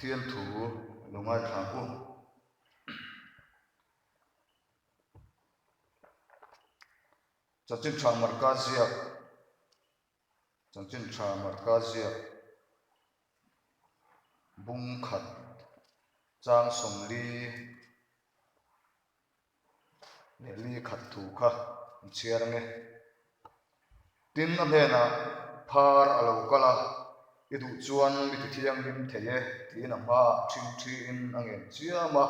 pathian thu lungai thaku chachin tha markazia bung khat chang somli li khat thu kha chiarnge tin amena phar alo kala idu chuan mi thiang lim theye tin ama in angen chiama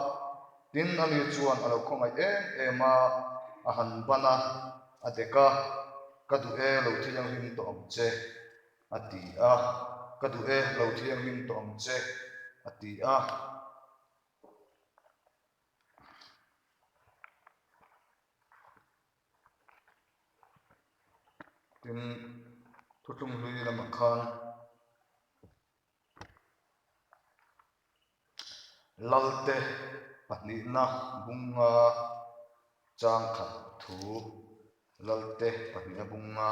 tin ami chuan alo khongai ema ahan bana adeka kadu lo thiang lim to omche ati kadu lo thiang lim to omche ati tin thutlung lui lama khan lalte pahnih na bunga chang khat thu lalte pahnih na bunga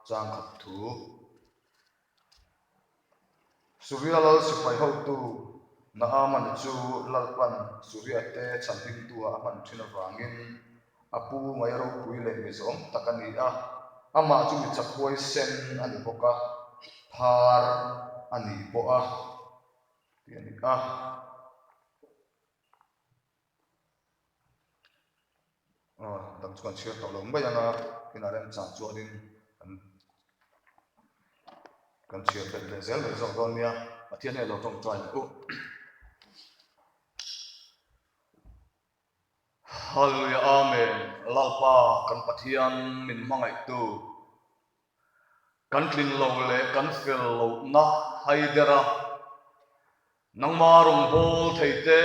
chang khat thu surya lal sipai ho tu na aman chu lalpan surya te chanding tu aman thina wangin apu ngai ro pui le mi zom takani ama chu mi chakhoi sen ani boka phar ani bo tiani dam chuan chiar to lom bayanga kinarem chang chuanin kan chiar bel le zel le zong don nia pathian he lo tong trai ku hallelujah amen lalpa kan pathian min mangai tu kan tlin lo le kan fel lo na haidera nangma rong bol theite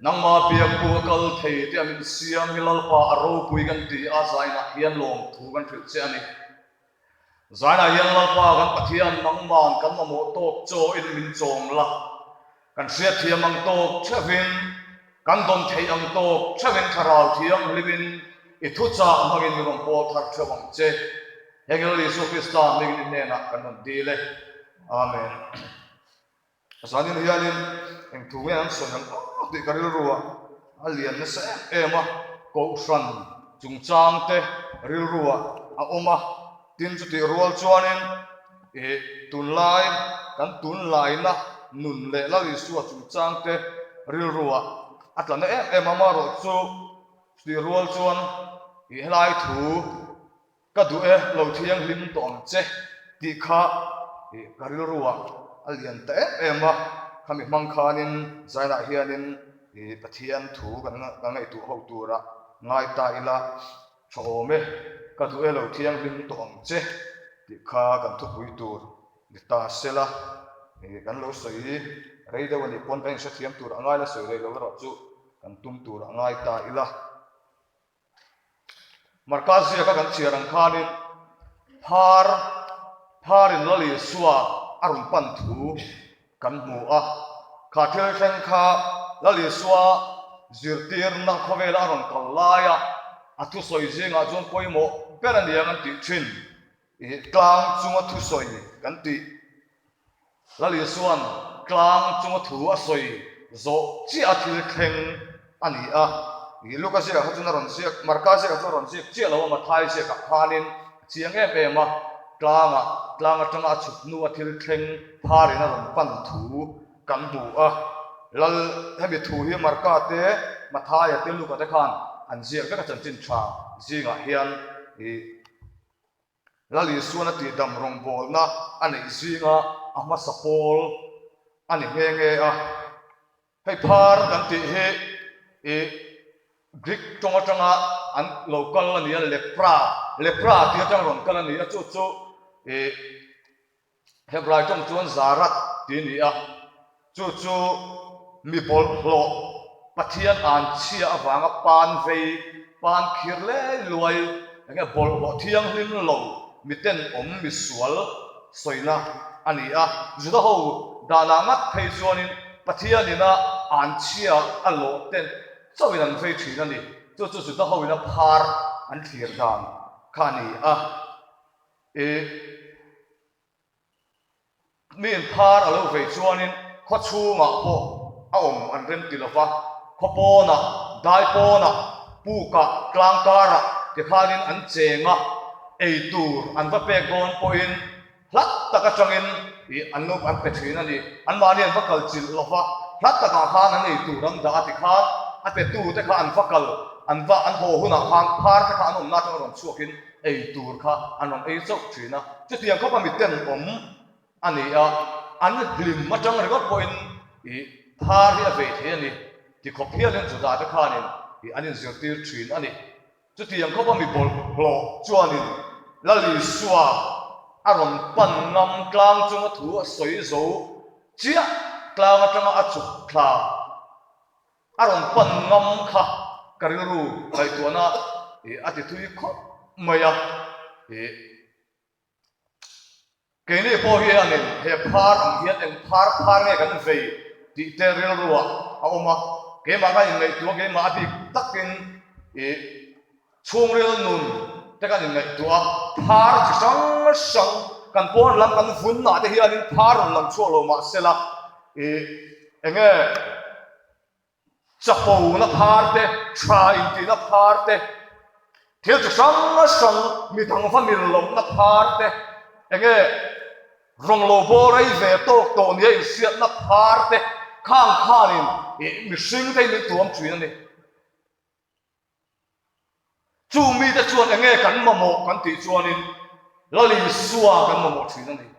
nangma piak pu kal theite amin siam hilalpa aro pui kan ti a zaina hian lom thu kan thil che ani zaina hian lalpa kan pathian nangman kan mamo tok cho in min chom la kan sia thiam ang tok chavin kan dom thei ang tok chavin tharau thiam livin I thu cha mangin mi rong po thar thawang che hengel Yesu Krista mingin ne na kan non dile amen sanin hianin eng thu ngan sonam ti karil ruwa alian na sa ema ko san chung chang te ril ruwa a oma tin chu ti rual chuanin tun lai na nun le la Yesu chung chang te ril ruwa atlan ema ma ro chu ti rual chuan helai thu kadu lo thiang lim tom che ti kha karil ruwa alian te ema kami mangkhanin zaina hianin pathian thu kan ngai tu ho tura ngai ta ila chome kadu lo thiang lim tom che ti kha kan thu pui tur ni ta sela kan lo soi reida wani pon pen sa thiam tur angai la soi lo ro chu kan tum tur angai ta ila markazia ka kan chiarang khanin pharin lali suwa arun pan thu kan mu khathil theng kha lali suwa zirtir na khovela ron kallaya athu soi jinga jong poimo perania kan ti thin klang chunga thu soi kan ti lali suan klang chunga thu a soi zo chi athil theng ani Lukas ya hatu naron siak markazia ka naron siak chia lawa mathai siak ka khanin chiang ema klanga tanga chup nu athil thleng phari naron pan thu kan bu lal hemi thu hi markate mathai te luka te khan an siak ka chan chin tha zinga hian lali suana ti dam rong bol na ani zinga ama sapol ani nge hei phar kan ti he Greek tonga an local ania lepra ti tang ron kala ni chu Hebrai tong chuan zarat ti ni chu mi bol hlo pathian an chia awanga pan khir le luai anga bol ho thiang hlim lo miten mi sual soina ani juda ho dana ngat phei chuanin pathian ina an chia alo ten so in phei thin ani chu ta ho ina phar an thlir dan khani min phar alo phei chuanin ข้อชูงะพอเอาอันเริ่มติลฟ้าข้อปอนะได้ปอนะปูกะกลางการะที่ข้านินอันเจงะไอตูอันว่าเปกอนปอินลัดตะกะจังอินอันนู้นอันเป็ดชีนั่นนี่อันมาเนี่ยว่ากัลจิลลฟ้าลัดตะกะข้านั่นไอตูรังดาติข้าอันเป็ดตูแต่ข้าอันว่ากัลอันว่าอันโหหุ่นข้างพาร์ที่ข้าอันนั้นน่าจะรำชัวกินไอตูข้าอันนั้นไอเจ้าชีนะจุดที่ยังเขาพามิเต็นอันนี้อันลิมมาจังเลยก็ปอินพาร์ที่เวทีนี่ที่เขาเพี้ยนเรื่องจุดที่ข้านี่อันนี้เสียงตีชีนอันนี้จุดที่ยังเขาพามิบอลโผล่จวนนี่แล้วลิสัวอารมณ์ปั่นนำกลางจังถูสวยโซ่เจี๊ยกลางจังอัดจุกคลาอารมณ์ปั่นนำค่ะการรู้ไปตัวน่ะอาทิตย์ที่เขาไม่อยากเกี่ยนี่พอเฮียนี่เฮียพาร์เฮียเองพาร์เนี่ยกันเฟยที่เตอร์เรียลรัวเอามาเกี่ยมากันยังไงตัวเกี่ยมาที่ตักกินช่วงเรียลนุ่นแต่กันยังไงตัวพาร์จะสังกันปอนลำกันฝุ่นน่ะแต่เฮียนี่พาร์ลำชั่วโลมาเสร็จละเองจะปูนักพาร์เตชายตีนักพาร์เตเที่ยวจะสังมีทางฟ้ามีลมนักพาร์เตเองรงโลโบไรเวโตตัวนี้เสียนักพาร์เตข้างนี่มีสิ่งที่มีตัวมันช่วยนั่นเองจูมีแต่ชวนเองกันมาโมกันตีชวนนี่แล้วลีสัวกันมาโมช่วยนั่นเอง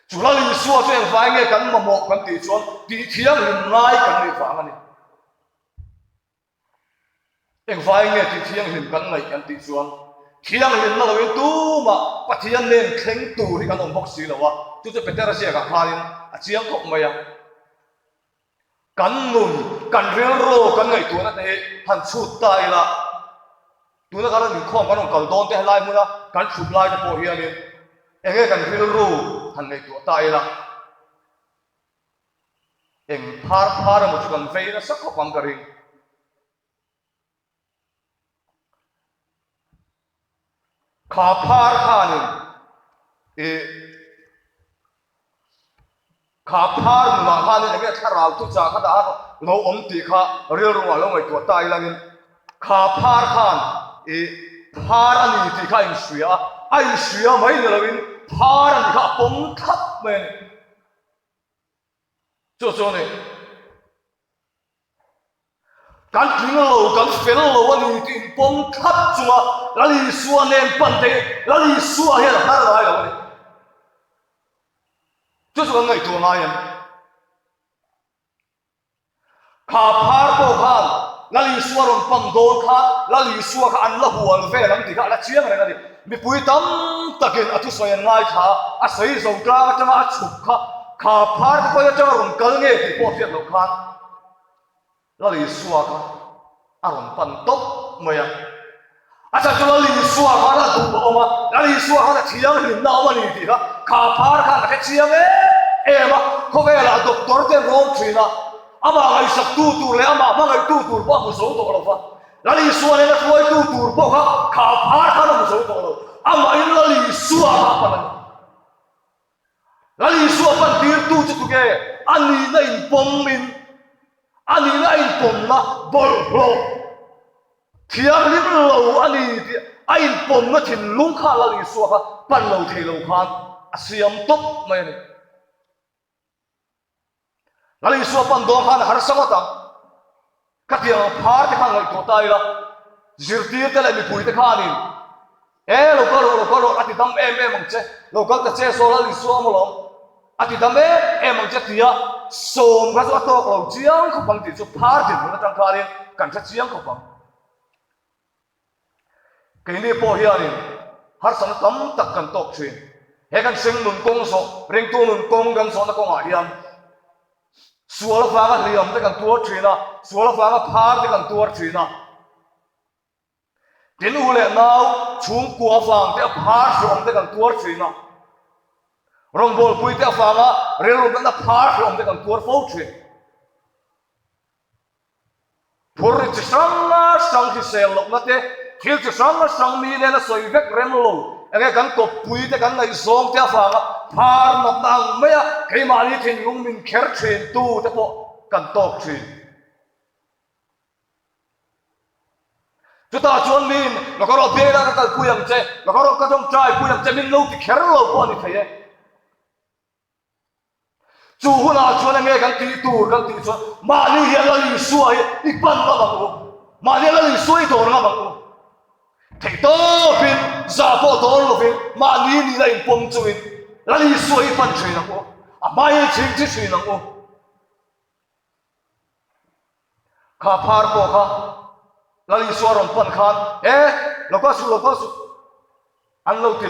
จุลลีสัวเจ้าฝ่ายเงี้ยกันมาหมกกันตีชวนตีเที่ยงหินไล่กันในฝั่งอันนี้เองฝ่ายเงี้ยตีเที่ยงหินกันในกันตีชวนเที่ยงหินนั่นเราเป็นตู้มาปะเที่ยงเล่นเข่งตู้ที่กันองบ็อกซี่แล้ววะจุดจะเป็นแต่ละเสียกับพายินเชียงก็ไม่ยังกันนุ่นกันเรียนรู้กันไงตัวนั่นเองหันชุดตายละตัวนั้นก็เราหนึ่งข้อกันองกันโดนแต่ลายมือนะกันชุดลายจะโผล่เฮียนี่เองกันเรียนรู้หันในตัวตายละเองพาร์มุจกันเฟยนะสักข้อความกันเองข้าพาร์ข้านี่ข้าพาร์มาข้านี่เองถ้าเราทุกจากข้าด่าเราตีข้าเรียนรู้ว่าเราไม่ตัวตายละนี่ข้าพาร์ข้าพาร์นี่ที่ข้าอินเสียไอเสียไม่เนี่ยเราพาร์นี่ข้าปมทับเมนจู่ๆนี่การกินเหล้าการเฟ้นเหล้าวันนี้ที่ปมทับจังแล้วลีสัวเน้นปันเตแล้วลีสัวเห็นอะไรอะไรวันนี้จู่ๆกันไงตัวนายันข้าพาร์โบข้าแล้วลีสัวรอนปันโดนข้าแล้วลีสัวข้าอันละหัวเฟ้แล้วที่ข้าละเชียงอะไรกันดิมีปุยตั้มตะเกียนอัตุสวยง่ายข้าอาศัยส่งกลางจังอาชุกข้าพาร์ก็จะรอนกันเงี้ยที่พวกเฟียดเราข้าแล้วลีสัวข้าอารมณ์ปันตบเมื่ออาจารย์จุลลีสัวข้าละดูออกมาแล้วลีสัวข้าละเชียงหินน้ำมันนี่ที่ข้าพาร์ข้าละเชียงมาเขาเวลาด็อกเตอร์เต็มโรงทรีนะอามาไอ้สักตู้เลยอามาไอ้ตู้ป้ามุสาวตัวเราฟ้าแล้วลีสัวเนี่ยนะช่วยตู้ป้าข้าพาร์ข้าละมุสาวตัวเราอามาไอ้แล้วลีสัวข้าปันแล้วลีสัวปันตีร์ตู้จุดแกอันนี้น่าอินปมมินอันนี้น่าอินปมนะบอลโลเทียมลิบโลอันนี้ไอ้อินปมนะถิ่นลุงข้าแล้วลีสัวข้าปันโลเทโลข้าเสียมตบไม่เนี่ยแล้วลีสัวปันโดนข้าหาสังกัดกัดยังพาร์ที่ข้างไอ้ตัวตายละจิรตีแต่ละมีปุยแต่ข้านี่เราก็อาทิตย์ทำมังเจเราก็จะเจอโซลาลิสัวมั้งอาทิตย์ทำมังเจที่ส่งก็จะตัวเราเจียงเขาบังติดจุดพาร์ที่มันตั้งคาริกันจะเจียงเขาบังกินนี่พอเฮียนี่หาสังตั้มตักกันตกชินเฮกันเซ็งนุนกงโซเร่งตัวนุนกงกันโซนักกงอาเฮียนสัวละฟ้าก็เรียมแต่กันตัวชินะสัวละฟ้าก็พาร์ที่กันตัวชินะเดินอุเลนาวชุมกัวฟังแต่พาร์ชมแต่กันตัวชินะรองบอลปุยแต่ฟังอ่ะเรียนรู้กันพาร์ชมแต่กันตัวฟูชินพอริจสังที่เซลล์นั่นเองที่จะสังมีเนี่ยนะสวยเวกเรมโล nghe cắn cột bụi thế cắn này giông thế phẳng á phar nập nang mấy á cái mà đi thìn lung mình khéo thìn tu thế bộ cần tộc thìn chúng ta chuẩn mình nó có rồi bê ra cái bụi làm chơi nó có rồi cái trong trai bụi làm chơi mình lâu thì khéo lâu quá đi thấy đấy chú hôn à chuẩn nghe cắn tí tu cắn tí chuẩn mà đi hiện là đi xuôi đi bắn nó bằng mà đi là đi xuôi đồ nó bằng thầy to pin giả bộ to lo pin mà đi lại bông chui là đi xuôi bắn chui nó cô à mai chính chỉ chui nó cô khá phar cô khá là đi xuôi rồi bắn khan nó có su ăn lâu thì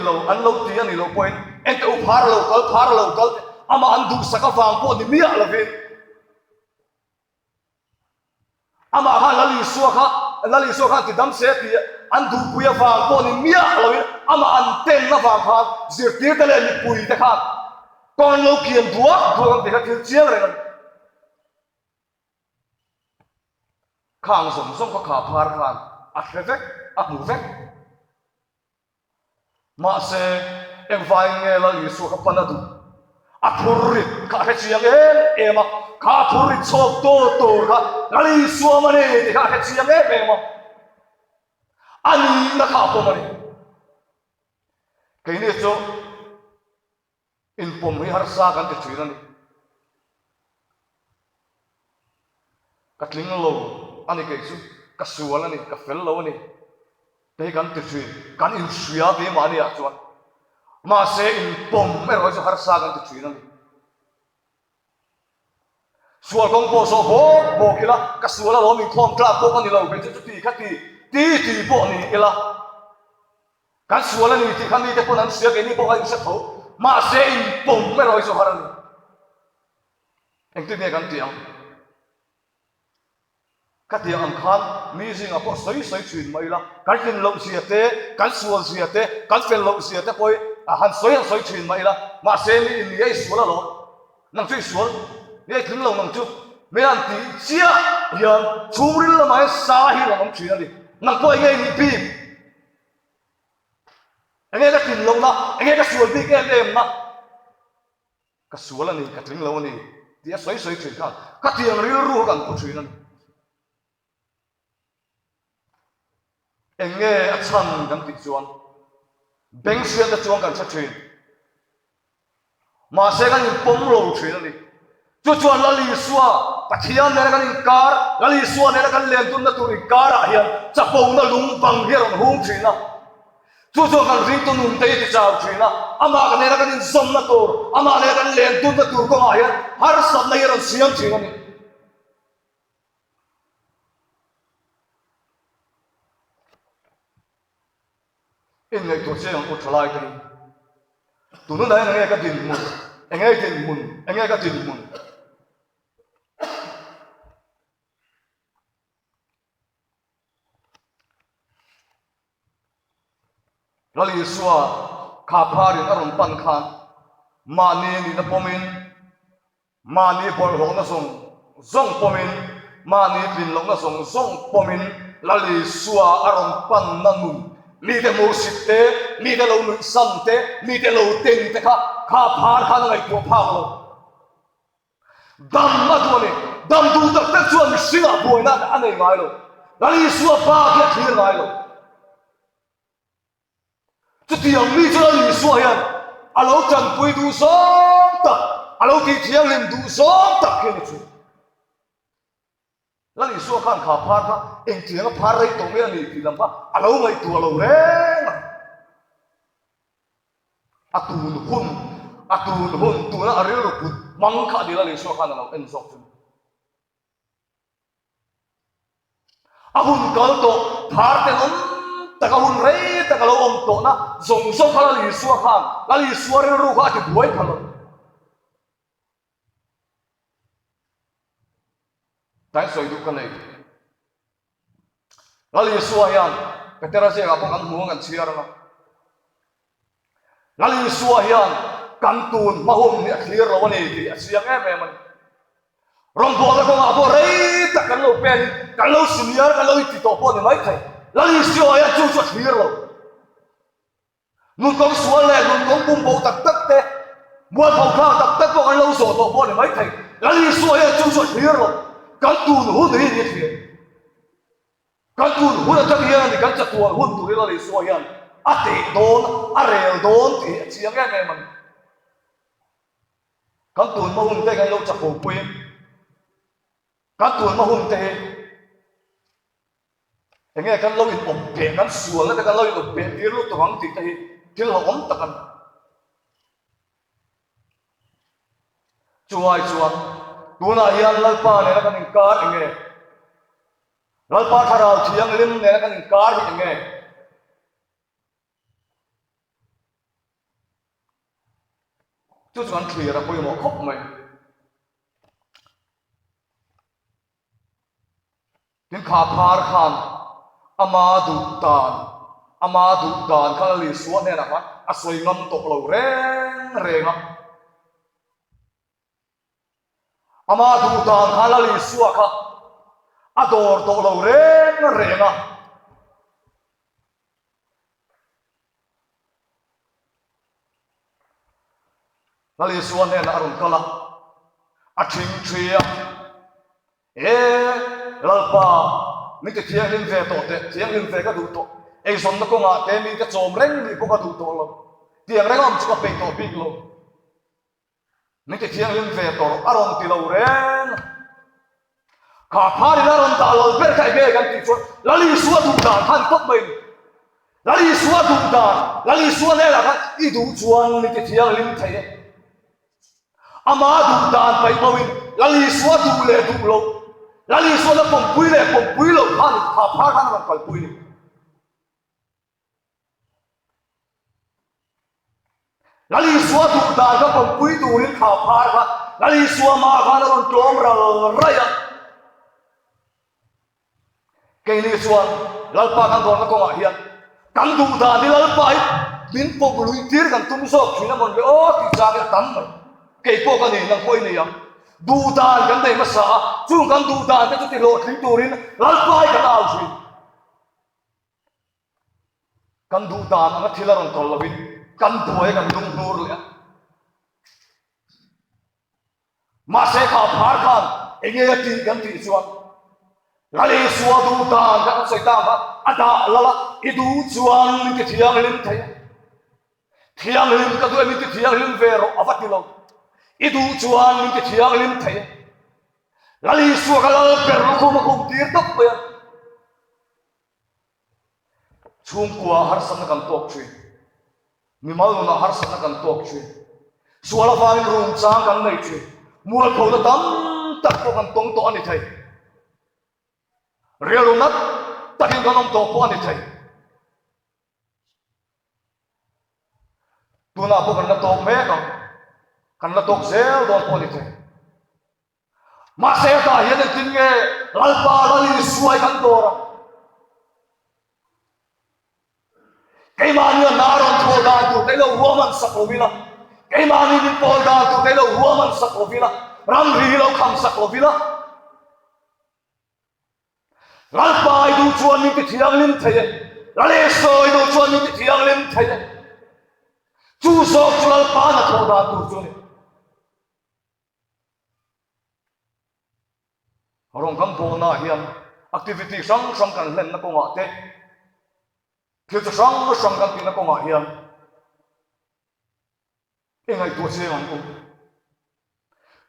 anh lâu point em tự phar lâu câu ama anh đủ sắc vàng cô đi mía là pin ama khan là đi xuôi khá thì đâm xe thì anh đủ bùi vàng cô ni mía rồi ama anh tên nó vàng khan diệt tiệt cái này bùi thế khan còn lâu kiềm đuốc thì các thứ chiếc này khang sống có khả phar khan mù vét mà sẽ em vai nghe là lý số các bạn đã đủ phurit khả hết chiếc em mà khả phurit chọc to khả là lý số mà này thì khả hết chiếc em mà anh đã khảo пом아니 cái này cho in pom hi har sa kan te chuina ni katling lo ani ke chu ka sual ani ka fel lo ani te kan te chui kan in suya be ma ni a chuan ma se in pom me ro cho har sa kan te chuina ni sual kong po so bo kila ka sual lo min khom kla po kan ni lo be chu ti khati ti bộ này là cái số là này thì khăn đi thế con ăn sữa cái này bộ anh sẽ thấu mà sẽ in bùng mới rồi cho họ ăn anh tôi nghe cái tiếng ăn khan mi gì ngọc sấy chuyện mấy là cái chuyện lộng xìa thế cái số xìa thế cái phần lộng xìa thế coi hắn sấy chuyện mấy là mà sẽ mi in cái số là lo năng chơi số cái thứ lộng năng chút mấy anh tí chia hiện chú đi là mấy sa hi là năng chuyện đi năng coi nghe ni pim anh nghe cái tin lâu na anh nghe cái suy đi cái em na cái suy là ni cái tin lâu ni thì sấy chuyện khác cái tiếng ruกันcó chuyện này anh nghe chânกันติดจวนbeng xuyên cáiจวนกันชัดchuyện mà sẽ cái bông lâu chuyện này chuan la li suwa pathian ne kan inkar la li suwa ne kan len tun na tur inkar a hian chapong na lung bang hi ron hung thina chuan kan ring tun nun te ti chaw thina ama kan ne kan in zom na tur ama ne kan len tun na tur ko a hian har sat na ron siam thina ni in nei to se ang uthalai kan tu nu dai nge ka din mun nge ka din mun lali suwa kha pharin aron pan khan mani ni na pomin mani bol ho na song zong pomin mani bin lo na song zong pomin lali suwa aron pan na nun mi de mo sitte mi de lo nun san te mi de lo ten te kha phar khan ngai to phak lo dam ma du ni dam du tak tak chuan singa boina anei ngai lo lali suwa pa ke thir ngai lo这点你这里说呀，阿老真背都上的，阿老地铁连都上的给你去。那你说看卡帕他，因这个帕来东面你比啷个？阿老没多老嘞，阿杜混，杜那阿热混，忙卡的那你说看那老恩说去。阿混搞到帕的龙。taka hun rei taka lo om to na zong zong khala li suwa khan la li suwa re ru kha ti buai khalo tai soi du kan nei la li suwa hian petera se ga pang mu ngan chiar na la li suwa hian kan tun ma hom ni clear lo ni ti asiang em rong bo la ko ma bo rei ta kan lo pen kan lo senior kan lo ti to po ni mai thai la li suwa ya chu chu clear lo nun kong sual le nun kong bum bo tak tak te muan phau khang tak tak ko kan lo so to bo ne mai thai lali sual ya chu so thir lo kan tu hu ni ni thir kan tu hu na tak hian ni kan cha tu hun tu lali sual hian ate don arel don ti chiang nge man kan tu ma hun te kan lo cha phu pui kan tu ma hun te nghe kan lo in om pe kan sual la kan lo in om pe tir lu to hang ti te til ho om takan chuai chuan tuna hian lalpa ne la kan in kar nge lalpa tharal thiang lim ne la kan in kar hi nge chu chuan clear a pui mo khop mai tin kha phar khan ama du tan khala li suan ne na ka a soi ngam tok lo reng renga ama du tan khala li suwa kha ador tok lo reng renga lali suan ne na arun kala a thing thria lalpa ni te thiang lim ve to te thiang lim ve ka du to ei som na ko nga te mi ka chom reng ni ko ka du to lo tiang reng om chu ka pe to big lo ni te thiang lim ve to aron ti lo reng kha phari na ron ta lo ber kai be kan ti chu lali suwa du dan han top mai lali suwa du dan lali suwa ne la ka I du chuan ni te thiang lim thai ama du dan pai mawin lali suwa du le du lo lali suwa na pom pui lo han kha phar han ron kal pui lali suwa du dan ka pom pui du rin kha phar ka lali suwa ma ka na ron tom ra ya ke ni suwa lalpa kan don ko ma hian kan du dan ni lalpa bin pom lui tir kan tum so thina mon le o ti cha ka tam mai ke po ka ni nang koi ni ya du dan kan dei ma sa chung kan du dan te chu ti lo thling turin lalpa kan au shi kan du dan ang thila ron tol lovin kan duai kan dung nur le ma se kha phar khan enge ti kan ti chuan lali suwa du dan kan sai ta ba ada lala I du chuan ke thiang lim thai thiang lim ka du mi ti thiang lim ve ro avati lo I du chuan ke thiang lim thai lali suwa ka lal per lu ko ma ko tir tok pe chung kwa har san kan tok chui mi mal na har san kan tok chui suala fang rum chang kan nei chui mual pho na tam tak ko kan tong to ani thai real nat takin kan om to po ani thai tuna po kan na tok me kan na tok zel don po ani thai ma se ta hian tin nge lalpa lali suai kan dora cái mà như naron thô đa tu cái lâu woman sắc lovila cái mà như đi pol đa tu cái lâu woman sắc lovila ram ri lâu kham sắc lovila lal pai du chuan ni ti thiang lim thai lale soi du chuan ni ti thiang lim thai chu so chu lal pa na thô đa tu chu ni rong kam po na hian activity sang sang kan len na ko nga te khi cho sang kan tin ko ma hian engai tu se ang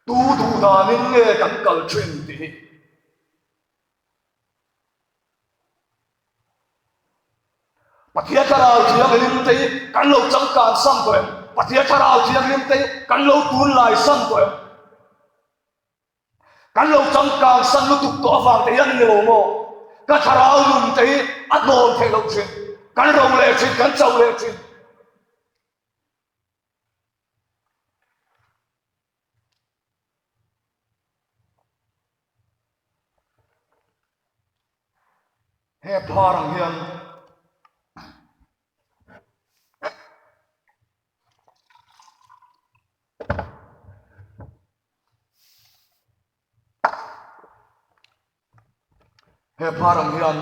tu da nin nge kan kal thin ti pathia karau thiang lim te kan lo chang kan sam ko pathia karau thiang lim te kan lo tun lai sam ko kan lo chang kan san lu tuk to awang te yan ni lo mo ka karau lum te at don the lo thin kan rong le thin kan chau le thin he parang hian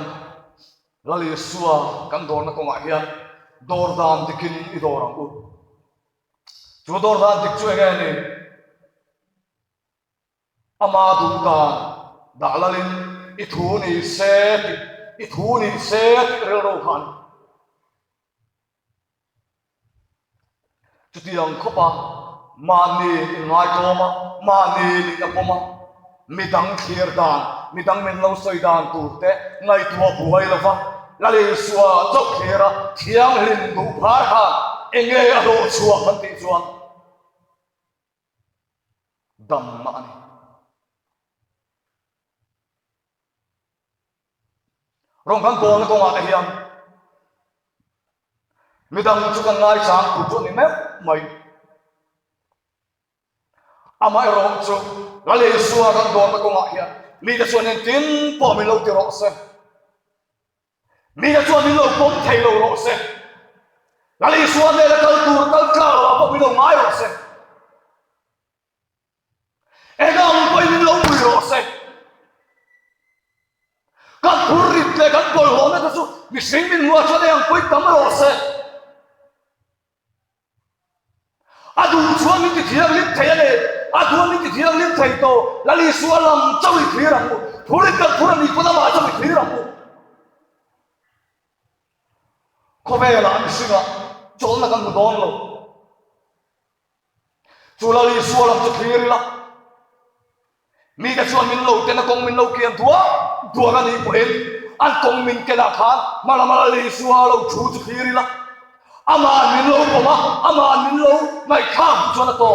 lali suwa kan don na ko nga hian dordan dikin idorang u chu dordan dik chu enge ni ama dudan dalalin ithuni set rero khan chutiang khopa mani ngai toma mani lingapoma midang khir dan midang min lo soi dan turte ngai tua buai lova lali suwa chok khira thiang lin du phar ha enge alo suwa khanti chuan dam ma ani rong kan kong ko nga hiam midang chu kan ngai chang ku chu ni me mai ama rong chu lali suwa kan don ko nga hiam mi da chuan tin po mi lo ti ro se mi da chuan mi lo pom thei lo ro se lali suwa ne la kal tur kal ka po mi lo ngai ro se e ga un po mi lo mi ro se kan purrit le kan bol ho na su mi sing min mua cho yang poi tam ro se adu chuan mi ti thiang lim thei le adu mi ti thiang lim thei to lali suwa lam chawi thirang mu phurit kan phurani puna ma chawi thirang mu ko ve la mi singa chol na kan don lo chu lali suwa lam chu thiri la mi ka chuan min lo te na kong min lo kian thua kan ni po en an kong min ke la khan mala li suwa lo chu chu khiri la ama min lo ko ma ama min lo mai kham chuan to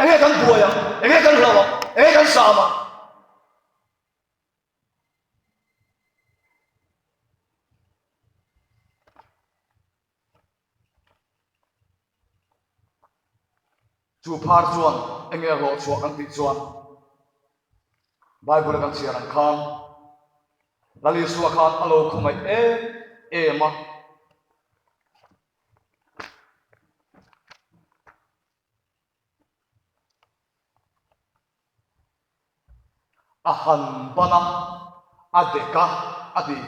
enge kan bua ya enge kan lawa enge kan sama chu phar chuan enge lo chuak kan ti chuan Bible kan siaran khan lali suwa khan alo khumai ma ahan bana adeka adi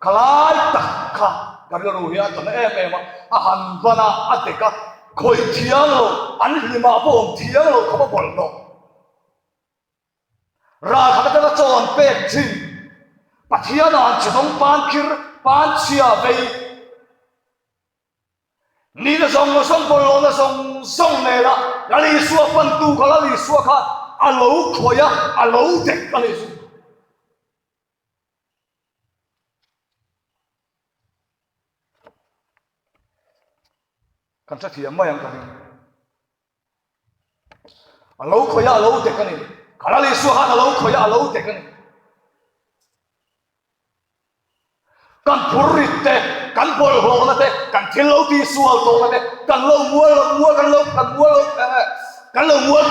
kalai takha gargaru hi atan ma ahan bana adeka khoi thiang lo an lima bom thiang lo khaba bol no ra khata ta chon pek chin pathiana chong pan khir pan chia vei ni na song bol lo na song ne la lali suwa pan tu khala li suwa kha alo khoya alo dek kali su kan cha thiam mai ang kali alo khoya alo dek kali khala li suwa kha alo khoya alo dek kali kan purritte kan bol ho na te kan thil lo ti sual to na te kan lo mua kan lo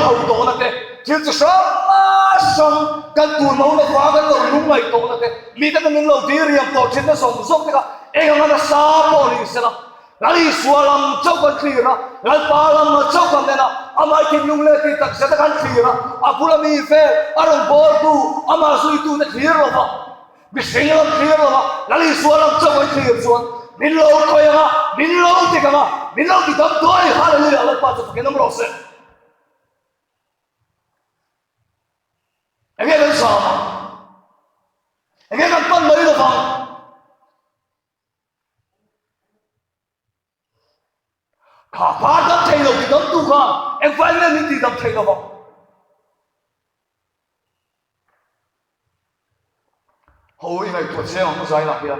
thau to na te thil chu song kan tu no na fa kan lo lung mai to na te mi ta kan lo ti riam to thin na song te ka e nga na sa po ni se la lali sualam chau kan khira lal palam na chau kan na amai kin lung le ti tak se ta kan khira apula mi fe arong bol tu ama sui tu na khira ba Bisinglam clear lah, lali sualam cakap clear suan. Minlo kau yang minlo tiga minlo kita dua hari ni alat pas tu kena merosot. Enggak kan sama, enggak kan pan lagi tu fang. Kapal tak cahaya kita tu kan, environment ni tidak cahaya fang. Hoi ngai tuat siang ang sai lah dia.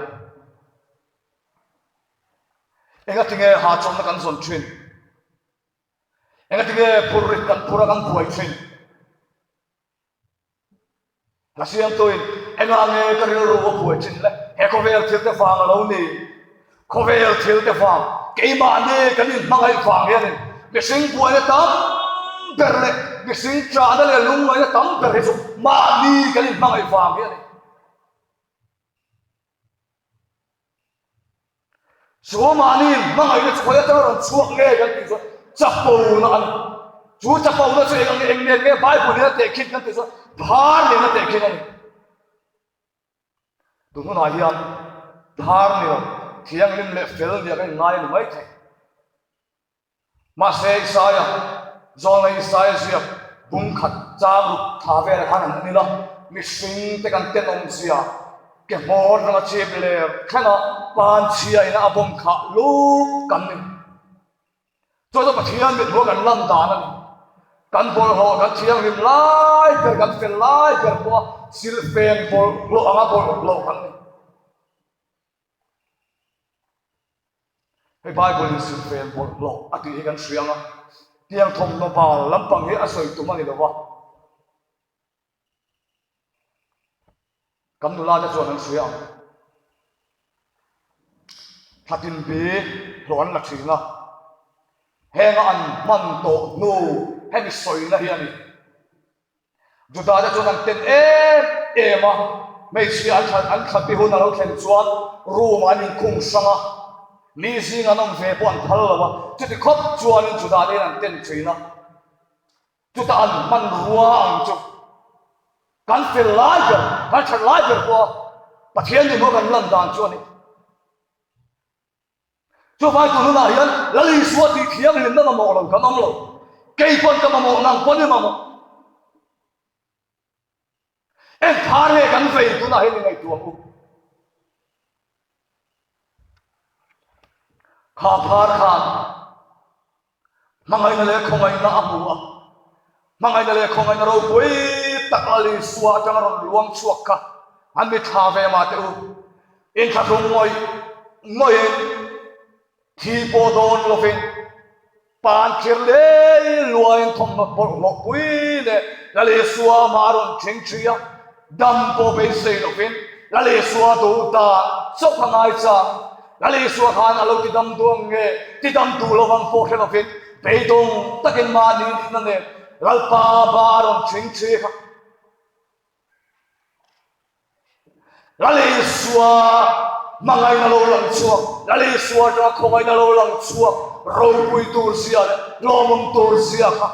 Enga tinge ha chom na kan son chin. Enga tinge purrit kan pura kan buai chin. Lasiam toin enga nge karil ro buai chin le. He ko vel thil te fang lo ni. Ko vel thil te fang. Ke ma ne kan in mangai fang ya ni. Bising buai ne tam perle. Bising cha da le lung ngai tam perle so. Ma ni kan in mangai fang ya ni. Chúa mà nín mang ai cái chúa ya tao rồi chúa nghe cái gì rồi chắp bầu nó ăn chúa chắp bầu nó chơi anh nghe Bible này nó tệ kinh cái gì rồi phá này nó tệ kinh này đúng không nói hiền thar ni thiang lim le fel dia cái ngai ni mai thai ma se Isaiah zona Isaiah sia bung khat cha ru tha ve ra han ni la mi sing te kan ten om sia ke mor na chep le khana pan chia ina abom kha lu kan ni cho cho pathian mit ho kan lam da na kan bol ho kan thiang lim lai per kan fel lai per po sil pen bol lo anga bol lo kan ni cái Bible in sil pen bol lo ati kan siang a tiang thom no ba lampang hi asoi tu mani lo wa kam nu la ja chuan an siang thatin bi ron la thina henga an man to nu hemi soi na hi ani juda ja chuan an ten ema mei si an khat bi hun alo thlen chuan room an in khung sanga mi sing anom ve pon phal lawa chuti khop chuan in juda le an ten thina chuta an man ruwa ang chu kan fel lai ber kan thar lai ber ko pathian ni mo kan lan dan chuan ni cho vai tu na hian lali suat ti thiang lim na mo lo kan om lo kei pon ka mo nang pon ni mo en thare kan ve tu na hen ngai tu ku kha phar kha mangai na le khongai na amu a mangai na le khongai na ro pui tak lali suat chang ron luang chuak ka an mi tha ve ma te u in kha rung ngoi thi po don lo fin pan khir le luain thom na por lo pui le lali suwa maron ching chia dam po be se lo fin lali suwa do ta so phangai cha lali suwa khan alo ki dam duang nge ti dam tu lo wang po khelo fin pe dong takin ma ni na ne lal pa baron ching chia lali suwa mangai na lo lang chuak lali suwa ra khongai na lo lang chuak ro pui tur sia lo mong tur sia kha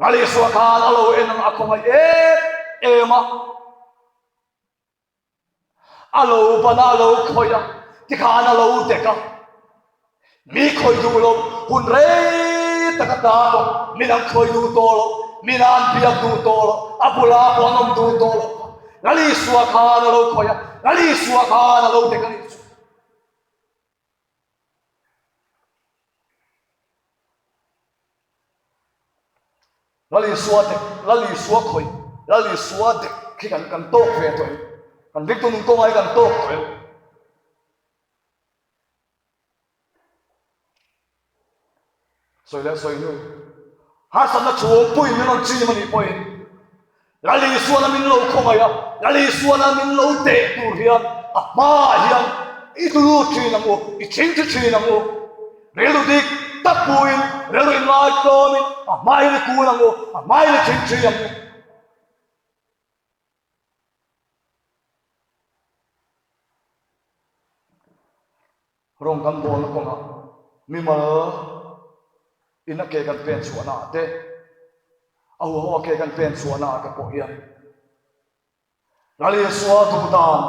lali suwa khan alo enang akhongai ema alo bana lo khoya ti khan alo deka mi khoi du lo hun re takata lo mi nang khoi du to lo mi nan piak du to lo apula ponom du to lo lali suwa khan alo khoya lali suwa khan alo deka ni lali suwa khoi lali suwa de khi kan to ve to kan dik tu nung to ai kan to to soi nu har sam na chuang pui mi non chi mani poi lali suwa na min lo khomai a lali suwa na min lo te tu hian a ma hian I tu chi na mo I ching chi na mo relu dik tapuin relu in lai tomin a mai le ku na mo a mai le ching chi na mo rong kan bol ko na mi ma ina ke kan pen suana te au ho ke kan pen suana ka po hian lali suwa tu dan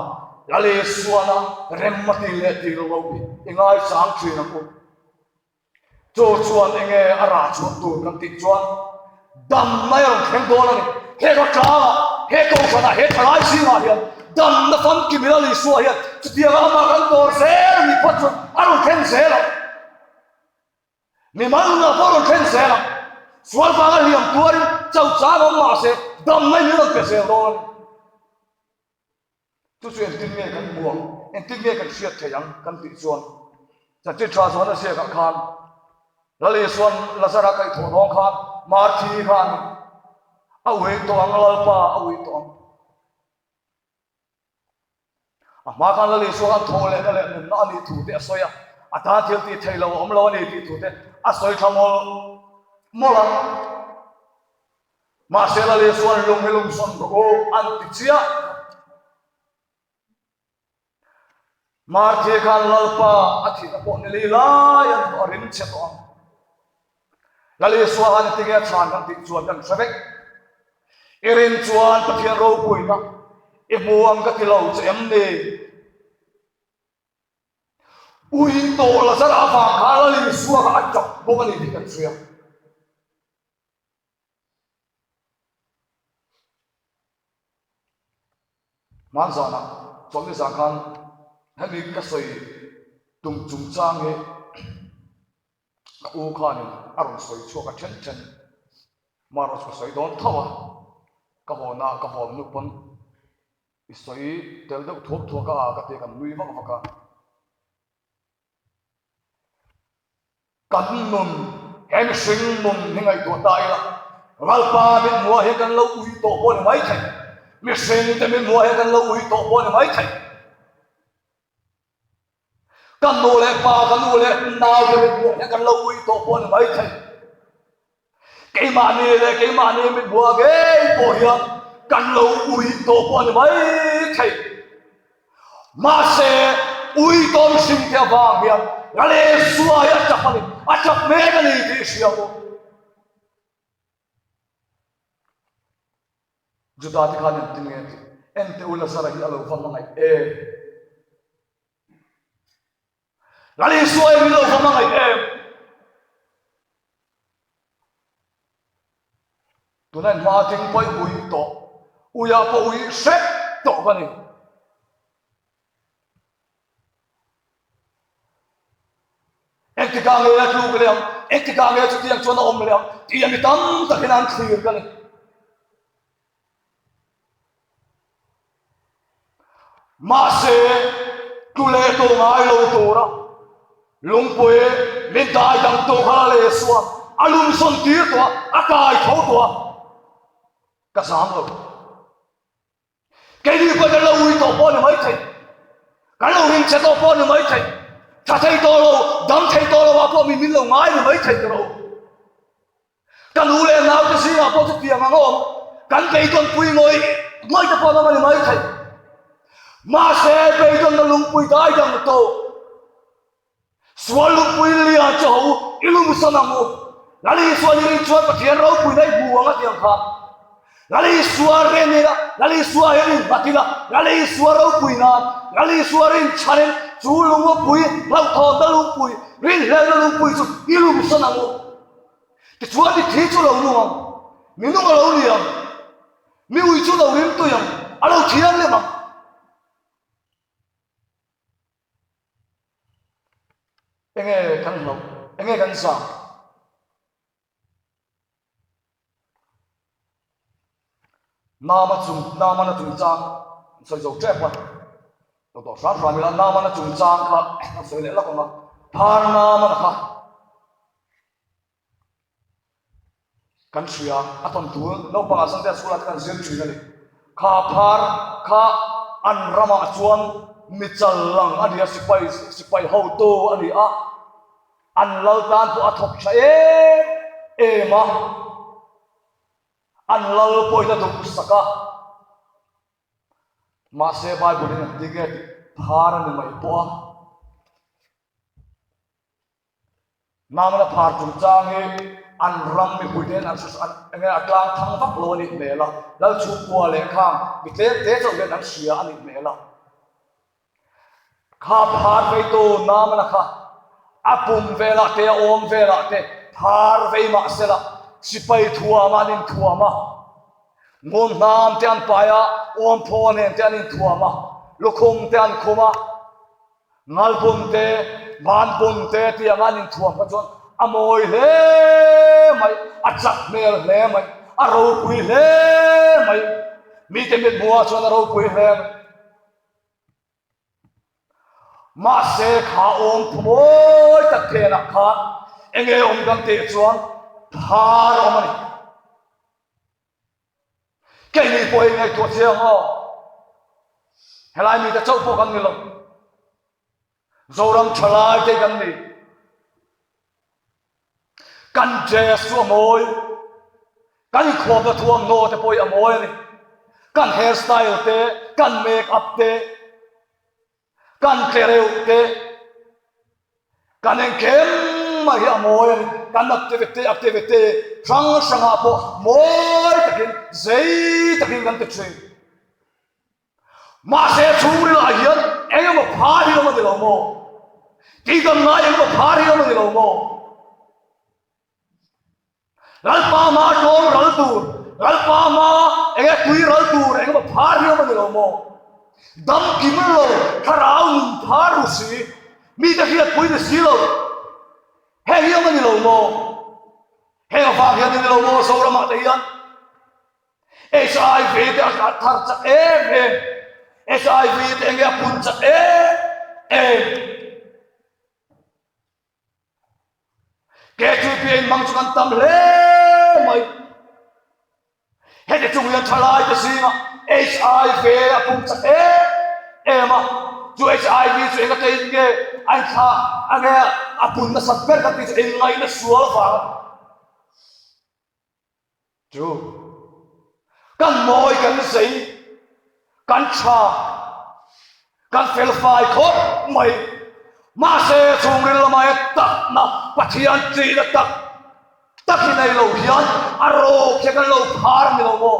lali suana remmati le ti lo bi ingai sang chi na ko cho chuan enge ara chu tu kan ti chuan dam mai ron khen do la ni he ko cha he ko sana he thalai si ma hian dam na fam ki mi lali suwa hian chu ti ga ma kan dor se ni pat chu aron khen se la ni man na por khen se la sual pa ga liam tuarin chau cha no ma se dam mai ni ron pe se do tu chuyện tin nghe kan buông en tin nghe kan siat theyang kan ti chuan cha ti tra chuan a se ka khan lali suan lasara kai tho dong khan mar thi khan a we to ang lal pa a we to a ma khan lali suan tho le na ni thu te soya a ta thil ti thailo om lo ni ti thu te a soi thamol mola ma se lali suan lung helum son ro an ti chia Marthi khan lalpa athi na po nili layan to rim che to lali suan ti ge chan kan ti chuan kan sabek irin chuan pathian ro puina I muang ka ti lo chem ni ui to là rất là vàng khá là đi xua cả chọc bố cái gì thì cần xuyên man zana trong cái dạng kan hay bị cái sợi tung tung trang ấy u khan arun sợi chua cái chân chân mà rồi sợi đón thâu à cái hồ na cái hồ nụ bún sợi tel đâu thuốc thuốc cái tiền cầm nuôi mắc mắc cắn nôn em sinh nôn như ngày tuổi đại là galpa bên mua hết căn lâu ui tổ bồn mấy thầy mình sinh thì mình mua hết căn lâu ui tổ bồn mấy thầy căn nô lệ nào thì mình mua hết căn lâu ui tổ bồn mấy thầy cái mà này mình mua cái bồi hiệp căn lâu ui tổ bồn mấy thầy mà sẽ ui tôm sinh theo vàng hiệp là lẽ xua ya chọc mẹ cái này thì siêu Judah thì khăn tin nghe em te ula sara hi alo phong ngai là lẽ xua em alo phong ngai tụi này mà tiếng quay ui to ui à ui sét to cái này ek ka nge ya tu geleam ek ka nge chu tiang chona om leam ti ami tam ta hinan khir kan ma se tu le to ngai lo to ra lung poe min dai dang to kha le suwa alum son ti to akai tho to ka sam lo cái đi qua lo ui to po ni mai thai cái lo hin che to po ni mai thai ta thấy to lo đâm thấy to lo vào mình lo ngay mới thấy được cái lũ lên nào cái gì nào có chút tiền ngon cái cây con quỳ ngồi mới cho con nó mới thấy mà xe cây con nó lung quỳ đai đằng to xóa lung quỳ liền cho hậu ilum sao nào là đi xóa đi xóa cái tiền rau quỳ này buông cái tiền khác là đi xóa ren này là đi xóa ren bát là đi xóa rau quỳ na là đi xóa ren channel chú lung có bụi lâu thò ta lung bụi riêng lên nó lung bụi chút đi lung sao nào thì chúa đi thế chỗ lâu luôn mình nó lâu liền mình ui chỗ lâu đến tôi à lâu chỉ ăn lên mà anh nghe khăn lâu anh nghe khăn sao na mà nó chung trang soi dầu chép quaตัวสารสามีละน้ามันจุนจางค่ะสวยเลยละก็มาพาน้ามันค่ะกันเสียอัตนตัวเราปังสังเกตสุรากันเสียจุยเลยข้าพาร์ข้าอันรามาจวนมิจลังอันนี้สิไปเฮาโตอันนี้อันเล่าตานผู้อัฐกชัยมาอันเล่าปอยละดุกุสกะมาเสบายบุญเนี่ยดีเกตพารันไม่พอน้ำมันพาจุดจางเออันรำมีบุญเนี่ยนั่นสุดอันเงี้ยกลางทั้งฟักโลนิดเมล่ะแล้วชุบบัวเลี้ยงข้างมิเตเตจะเรียนนั่นเสียอันนิดเมล่ะข้าพาไปโตน้ำมันค่ะอาปุ่มเวลาเตอมเวลาเตพาไปมาเสละสิไปทัวมานินทัวมางมน้ำเตียนไปอ่ะอมพอเนี่ยเตียนินทัวมาลูกคงเตียนคุมางัลบุนเตบ้านบุนเตเตียงานินทัวมาจนอโมยเล่ไหมอัจฉริเมลเล่ไหมอารมณ์คุยเล่ไหมมีแต่เม็ดบัวชวนอารมณ์คุยเล่ไหมมาเสกขาอมพมวยตะเทนักขาเอ็งเออมกันเตะชวนพาเรามานี่แค่นี้พอเองไงตัวเสียงอ๋อเฮ้ยมีแต่เจ้าพวกกันนี่หรอกเรารำฉลาดใจกันนี่กันเจสวมอยกันขวบตะทวงโนแต่พอยอมอยนี่กันเฮร์สไตล์เตะกันเมคอัพเตะกันเคเรวเตะกันเองเข้มมาเฮียมอยนี่กันอัพเตช่างช่างอาโปมอยตะกินเซตะกินกันติดเชยมาเสียชูริลาเฮียนเอ็งมาพาที่เรามาเดี๋ยวโม tí gần ngay em mà phá đi mà lâu mô ral pa ma tom ral pa ma ege kui ral tur ege mà phá đi mà lâu mô dam kim lo tharau phá ru si mi ta hiat pui de si lo he hi mà lâu mô he ga fa hian ni lâu mô so ra ma te hian HIV te a thar chak em HIV te enge pun chak em KTP mang chu kan tam le mai he de chung yan thalai te singa HIV a pun chak em a chu HIV chu enga te nge ai kha age a pun na sat ber ka ti en ngai na sual fa chu kan moi kan sei kan cha kan fel fai khot mai ma se chung rin lamai tak na pathian chi na tak hi nei lo hian aro ke kan lo phar mi lo mo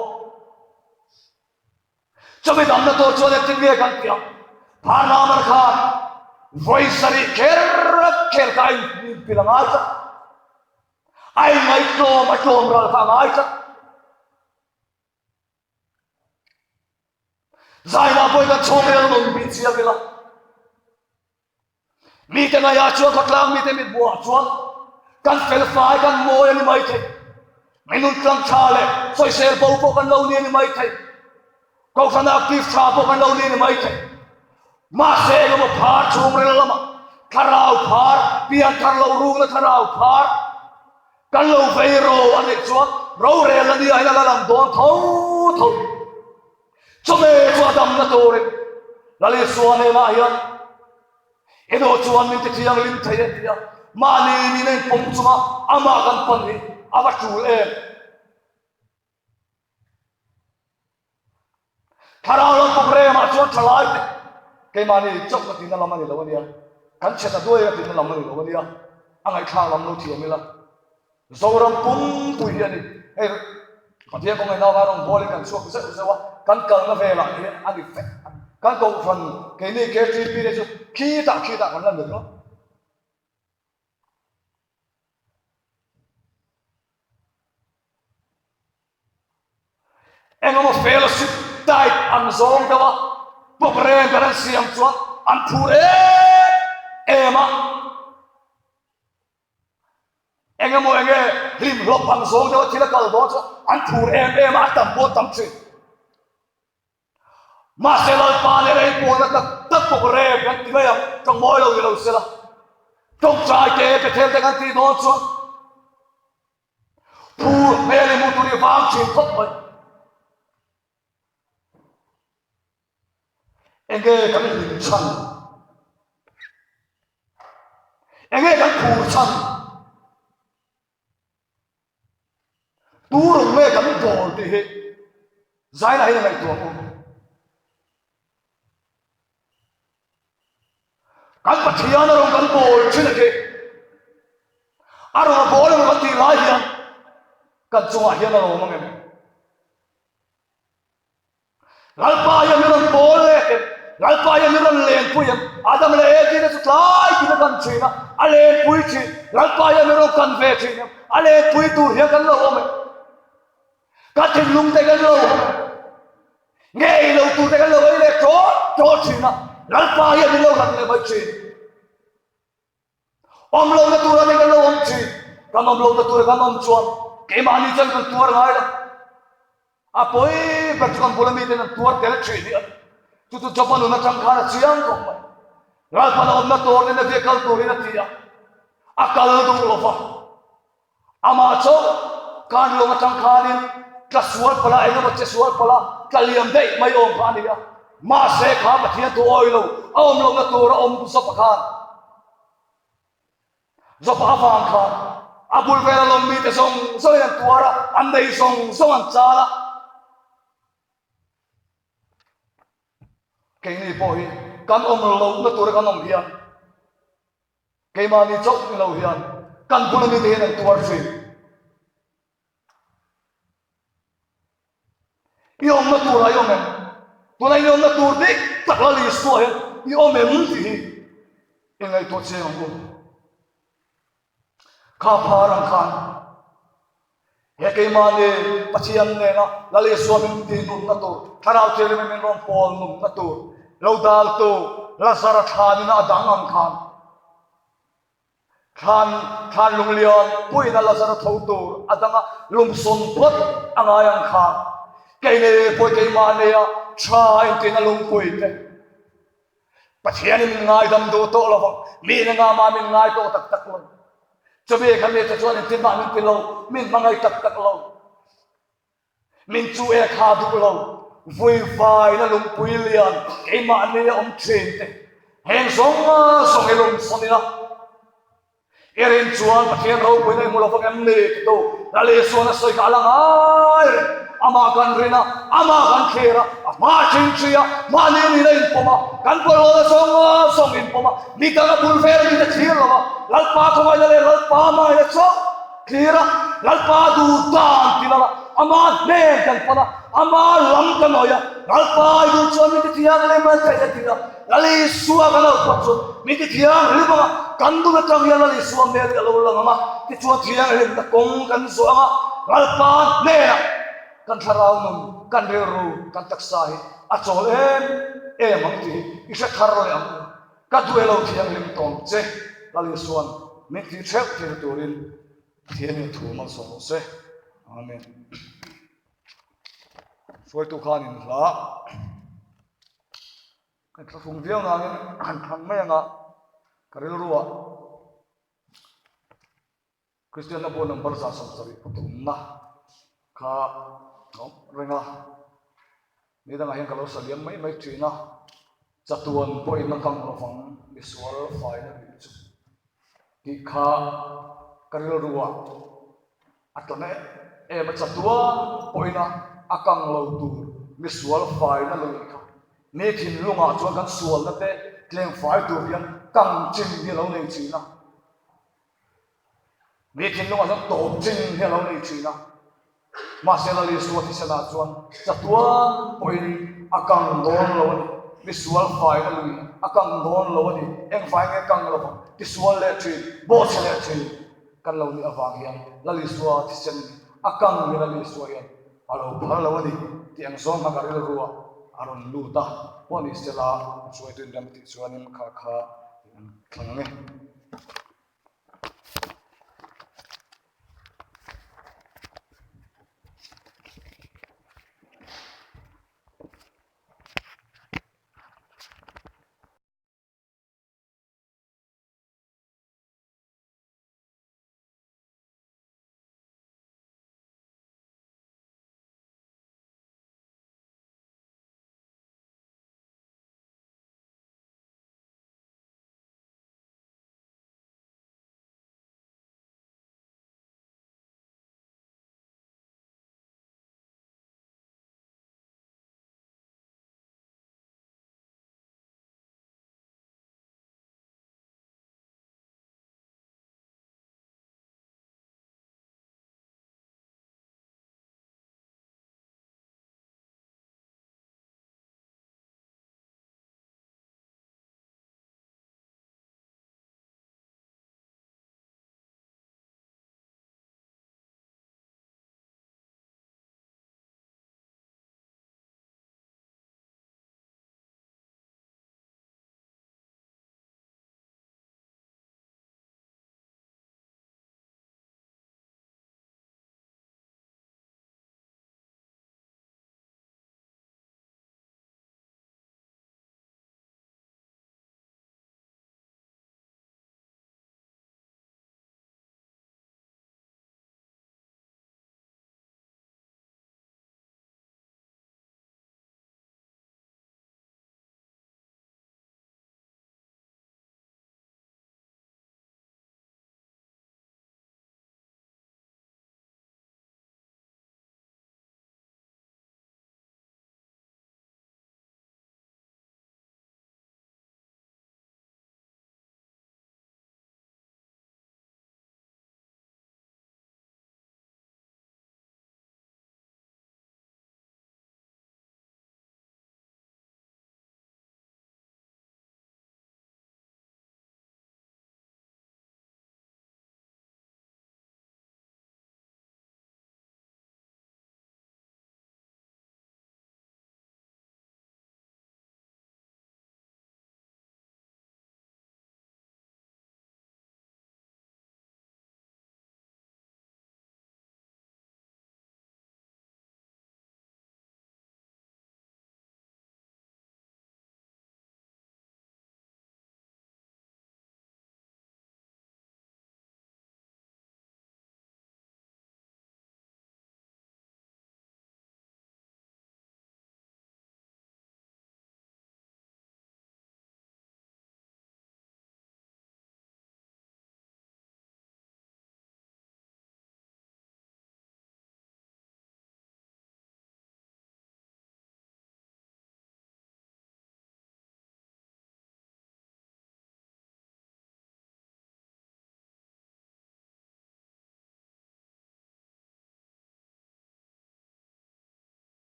chomi dam na to chone tin ge kan pia phar na mar kha voice ari kher kai pilangai ta ai mai to ral kha ngai ta zai na boy kan chome lo bi chia vela mi te na ya chuan khotlang mi te mi bua chuan kan fel fai kan moi ani mai the minun tlang chale soi sel bo kan lo ni ani mai the ko khana active cha bo kan lo ni ani mai the ma se lo phar chung re lama tharau phar pian thar lo ru na tharau phar kan lo vei ro ani chuan ro re la ni ai la lam don tho chome chua dam na to re la le suan e la hian edo chuan min te thiang lim thei tia mani ni nei pom chuma ama kan pan ni awa tul em tharau lo program a chuan thalai te ke mani chok na tin la mani lo nia kan cheta doi a tin la mani lo nia angai thang lam lo thiam mila zoram pum pui hian ni he pathia ko ngai na wa rong bol kan chuak se wa kan kal na ve la ni ani fe kan ko phần cái này cái chi pi đấy khi ta còn làm được nó em có một fellowship tại ăn zong đó mà bộ rèn cái này xiêm chuột ăn phu em á em có một anh ấy lim lop ăn zong đó chỉ là cái đó chứ ăn phu em á tầm bộ tầm chuyện mà sẽ nói pa này đây buồn là tất bộ rèn cái gì vậy trong mỗi lâu lâu sẽ là trong trái cái thêm cái gì đó chứ phu mẹ này muốn tụi vang chuyện khóc vậy anh ấy cái gì chăn anh ấy cái phu chăn tu rồi mẹ cái đồ thì hết giải này là ngày tuồng kan pathian rong kan bol chin ke aro bol ro ti lai hian kan chunga hian ro mang em lalpa ya mi ron bol le ke lalpa ya mi ron len pu yam adam le e ti na sutlai ti na kan china ale pui chi lalpa ya mi ron kan ve chi ale pui tu hian kan lo me ka tin lung te kan lo ngei lo tu te kan lo le cho china lalpa ya mi lo kan le bai chi om lo na tu ra kan lo om chi kam om lo na tu kan om chuan ke mani chan kan tuar ngai la a poi pat kan bola mi te na tuar tel chi ni tu japan na chang khana chiang ko mai lalpa na om na tor ne na ve kal tu ni na tia akal du lo fa ama cho kan lo na chang khanin ka sual pala ai no che sual pala kaliam dei mai om phani ya ma se kha pathia tu oi lo om lo na tu ra om tu sa pakhan zo pa phang kha abul vera lom mi te song so yan tuara an dei song an chala ke ni po hi kan om lo na tu ra kan om hian ke ma ni chok ni lo hian kan pun ni te nan tuar chi yom na tu ra yom em tu lai yom na tu dik tak la li so he yom em ti hi ingai to che ngom kha pharang khan he ke mane pachian ne na lale suamin ti num na to tharau chele men rom pol num na to lodal to lazara thani na dangam khan lunglion pui na lazara thau to adanga lumson pot angayang khan ke ne poi ke mane ya try tin na lung pui te pachian min ngai dam do to lo mi na nga ma min ngai to tak lo cho bê khăn lê cho chuan tin ba min pin lo min mangai tak lo min chu e kha du lo vui vai na lung pui lian ke ma ne om chen te heng song e lung son ina erin chuan pathian ro pui nei mulo fak em ne to la le so na soi ka lang ai ama kan rina ama kan khera ma chin chia ma ni ni nei poma kan pol lo song in poma ni ka bul fer ni thir lo lal pa ko ma le lal pa ma le so khera lal pa du tan tilala ama ne kan pona ama lam kan oya lal pa du chuan ni tiang le ma thai tila lali suwa kan lo pa chu mi ti tiang le ma kan du na tang ya lali suwa me le lo lang ma ti chuan tiang le ta kong kan so ma lal pa ne kan tharau num kan reru kan taksai a chol em ang ti isa tharo le ang ka duelo thiang lim tong che lali suan me ti thek ti turin thian ni thu ma so se amen soi tu khan in la kan thung viang na ngin kan thang me nga karil ruwa Christian na bo number sa som sari putum na kha renga ni da ngahin kalau saliam mai trina chatuan point na kang rofang visual file na bichu ki kha karil ruwa atone e ma chatuan point na akang lo tu visual file na lo kha ne thin lunga chuan kan sual na te tleng file tu hian kang chin hi lo nei china ne thin lunga chuan top chin hi lo nei china Maselali suati sana chuan chatuan point akang don lo ni visual file lui akang don lo ni eng file nge kang lo visual le tri bo chele tri kan lo ni awang hian lali suati sen akang ni lali suayan alo phar lo ni tiang som ha karil ruwa aron luta poni sela suai tin dam ti chuanin kha kha thange